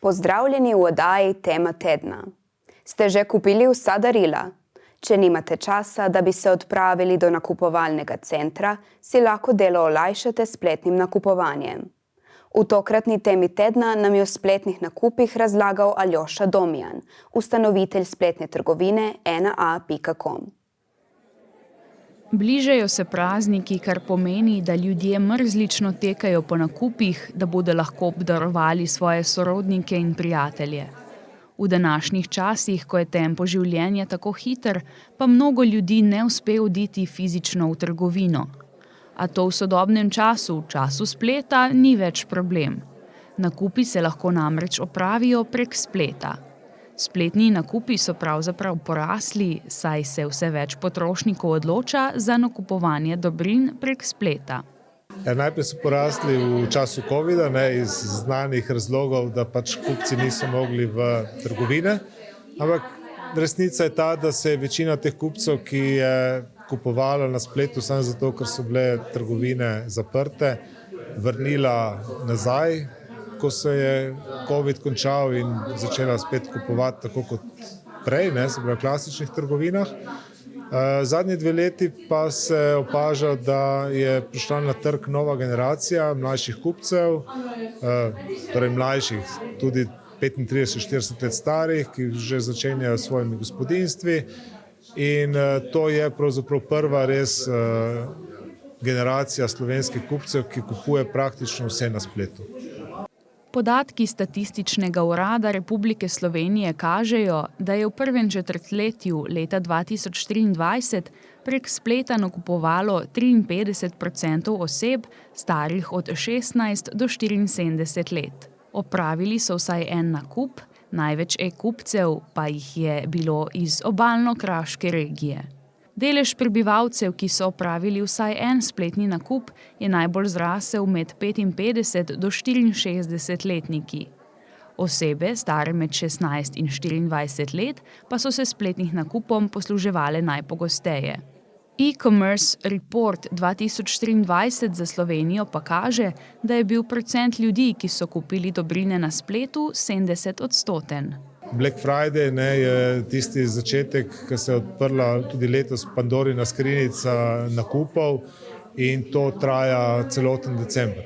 Pozdravljeni v oddaji Tema tedna. Ste že kupili vsa darila? Če nimate časa, da bi se odpravili do nakupovalnega centra, si lahko delo olajšate s spletnim nakupovanjem. V tokratni Temi tedna nam je o spletnih nakupih razlagal Aljoša Domijan, ustanovitelj spletne trgovine na.com. Bližajo se prazniki, kar pomeni, da ljudje mrzlično tekajo po nakupih, da bodo lahko obdarovali svoje sorodnike in prijatelje. V današnjih časih, ko je tempo življenja tako hiter, pa mnogo ljudi ne uspe oditi fizično v trgovino. A to v sodobnem času, v času spleta, ni več problem. Nakupi se lahko namreč opravijo prek spleta. Spletni nakupi so pravzaprav porasli, saj se vse več potrošnikov odloča za nakupovanje dobrin prek spleta. Najprej so porasli v času covida, iz znanih razlogov, da kupci niso mogli v trgovine. Ampak resnica je ta, da se je večina teh kupcev, ki je kupovala na spletu samo zato, ker so bile trgovine zaprte, vrnila nazaj, ko se je covid končal in začela spet kupovati tako kot prej, se pravi v klasičnih trgovinah. Zadnji 2 leti pa se opaža, da je prišla na trg nova generacija mlajših kupcev, torej mlajših, tudi 35-40 let starih, ki že začenjajo s svojimi gospodinjstvi. In to je pravzaprav prva res generacija slovenskih kupcev, ki kupuje praktično vse na spletu. Podatki Statističnega urada Republike Slovenije kažejo, da je v prvem četrtletju leta 2023 prek spleta nakupovalo 53% oseb starih od 16 do 74 let. Opravili so vsaj en nakup, največ e-kupcev pa jih je bilo iz obalno-kraške regije. Delež prebivalcev, ki so opravili vsaj en spletni nakup, je najbolj zrasel med 55 do 64 letniki. Osebe, stare med 16 in 24 let, pa so se spletnih nakupom posluževale najpogosteje. E-commerce report 2023 za Slovenijo pa kaže, da je bil procent ljudi, ki so kupili dobrine na spletu, 70%. Black Friday je tisti začetek, ko se je odprla tudi letos Pandorina skrinjica nakupov in to traja celoten december.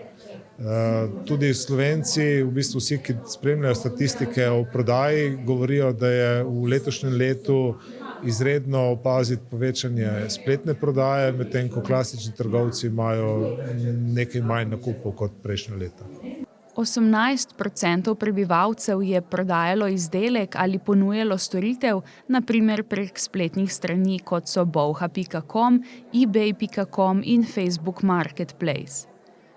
Tudi Slovenci, v bistvu vsi, ki spremljajo statistike o prodaji, govorijo, da je v letošnjem letu izredno opaziti povečanje spletne prodaje, medtem ko klasični trgovci imajo nekaj manj nakupov kot prejšnje leta. 18% prebivalcev je prodajalo izdelek ali ponujalo storitev, na primer prek spletnih strani, kot so bolha.com, ebay.com in Facebook Marketplace.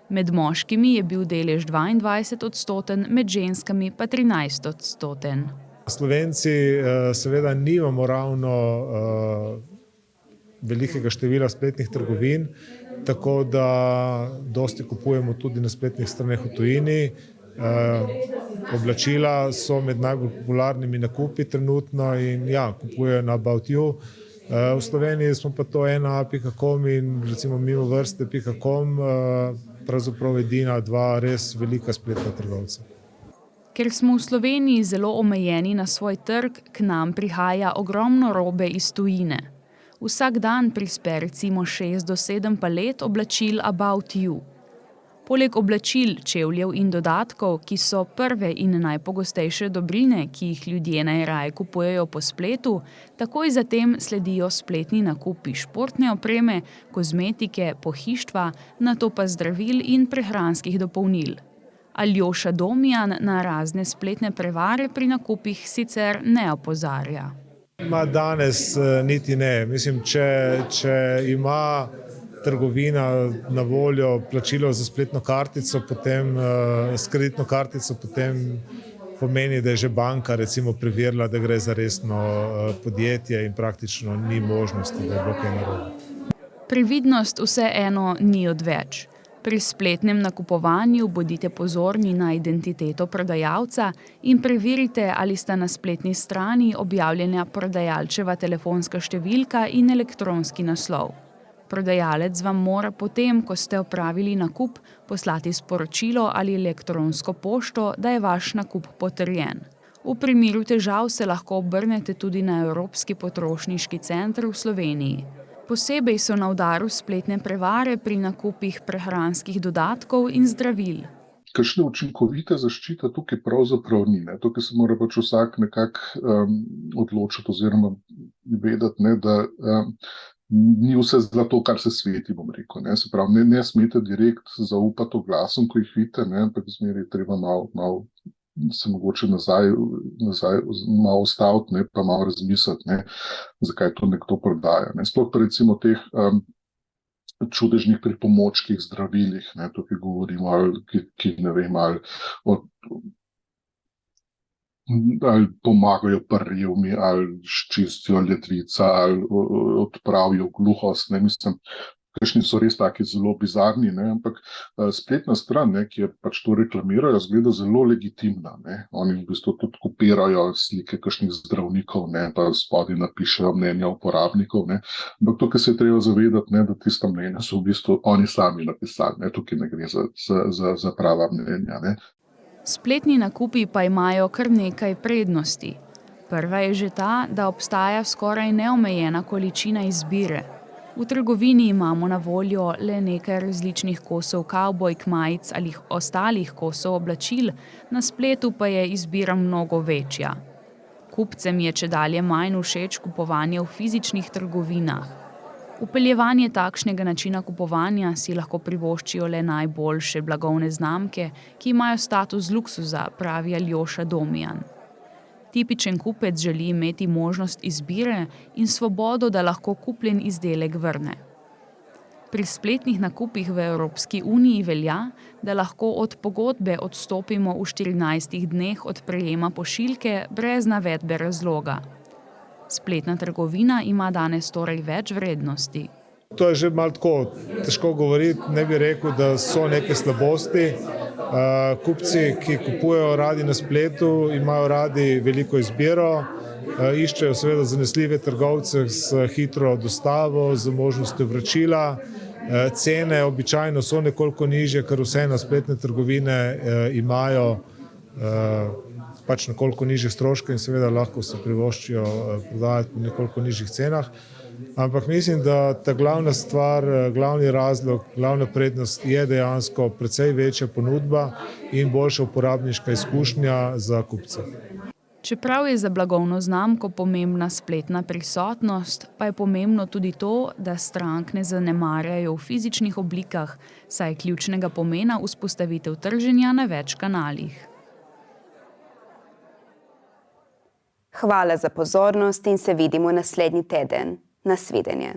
Med moškimi je bil delež 22%, med ženskami pa 13%. Slovenci seveda nimamo ravno velikega števila spletnih trgovin, tako da dosti kupujemo tudi na spletnih straneh v tujini. Oblačila so med najbolj popularnimi nakupi trenutno in kupujejo na About You. V Sloveniji smo pa to na.com in recimo mimovrste.com pravzaprav edina 2 res velika spletna trgovca. Ker smo v Sloveniji zelo omejeni na svoj trg, k nam prihaja ogromno robe iz tujine. Vsak dan prispe recimo 6 do 7 palet oblačil About You. Poleg oblačil, čevljev in dodatkov, ki so prve in najpogostejše dobrine, ki jih ljudje najraje kupujejo po spletu, takoj zatem sledijo spletni nakupi športne opreme, kozmetike, pohištva, nato pa zdravil in prehranskih dopolnil. Aljoša Domijan na razne spletne prevare pri nakupih sicer ne opozarja. Danes niti ne. Mislim, če ima trgovina na voljo plačilo za spletno kartico, potem s kreditno kartico, potem pomeni, da je že banka recimo preverila, da gre za resno podjetje in praktično ni možnosti, da je bilo kaj narobe. Previdnost vseeno ni odveč. Pri spletnem nakupovanju bodite pozorni na identiteto prodajalca in preverite, ali sta na spletni strani objavljena prodajalčeva telefonska številka in elektronski naslov. Prodajalec vam mora potem, ko ste opravili nakup, poslati sporočilo ali elektronsko pošto, da je vaš nakup potrjen. V primeru težav se lahko obrnete tudi na Evropski potrošniški center v Sloveniji. Posebej so na udaru spletne prevare pri nakupih prehranskih dodatkov in zdravil. Kakšne učinkovite zaščite tukaj pravzaprav ni. Tukaj se mora pač vsak nekako odločiti oziroma vedeti, da ni vse zlato, kar se sveti, bom rekel. Se pravi, ne smete direkt zaupati oglasom, ko jih vidite, ampak zmeraj je treba malo se mogoče nazaj malo ustaviti, pa malo razmisliti, zakaj to nekdo prodaja. Sploh pa recimo teh čudežnih pripomočkih, zdravilih, tukaj govorimo, ki ne vem, ali pomagajo pri revmi, ali čistijo ledvica, ali odpravijo gluhost, mislim, kakšni so res taki zelo bizarni, ampak spletna stran, ki je pač to reklamirajo, zgleda zelo legitimna. Oni v bistvu tudi kopirajo slike kakšnih zdravnikov, pa spodaj napišejo mnenja uporabnikov, ampak tukaj se je treba zavedati, da tista mnenja so v bistvu oni sami napisali, tukaj ne gre za prava mnenja. Spletni nakupi pa imajo kar nekaj prednosti. Prva je že ta, da obstaja skoraj neomejena količina izbire. V trgovini imamo na voljo le nekaj različnih kosov kavbojk, majic ali ostalih kosov oblačil, na spletu pa je izbira mnogo večja. Kupcem je čedalje manj všeč kupovanje v fizičnih trgovinah. Vpeljevanje takšnega načina kupovanja si lahko privoščijo le najboljše blagovne znamke, ki imajo status luksuza, pravi Aljoša Domijan. Tipičen kupec želi imeti možnost izbire in svobodo, da lahko kupljen izdelek vrne. Pri spletnih nakupih v Evropski uniji velja, da lahko od pogodbe odstopimo v 14 dneh od prejema pošiljke brez navedbe razloga. Spletna trgovina ima danes torej več vrednosti. To je že malo tako težko govoriti, ne bi rekel, da so neke slabosti. Kupci, ki kupujejo radi na spletu, imajo radi veliko izbiro, iščejo seveda zanesljive trgovce s hitro dostavo, z možnostjo vračila. Cene običajno so nekoliko nižje, ker vse na spletne trgovine imajo pač nekoliko nižje stroške in seveda lahko se privoščijo prodajati po nekoliko nižjih cenah. Ampak mislim, da ta glavna stvar, glavni razlog, glavna prednost je dejansko precej večja ponudba in boljša uporabniška izkušnja za kupce. Čeprav je za blagovno znamko pomembna spletna prisotnost, pa je pomembno tudi to, da strank ne zanemarjajo v fizičnih oblikah, saj je ključnega pomena vzpostavitev trženja na več kanalih. Hvala za pozornost in se vidimo naslednji teden. Nasvidenje.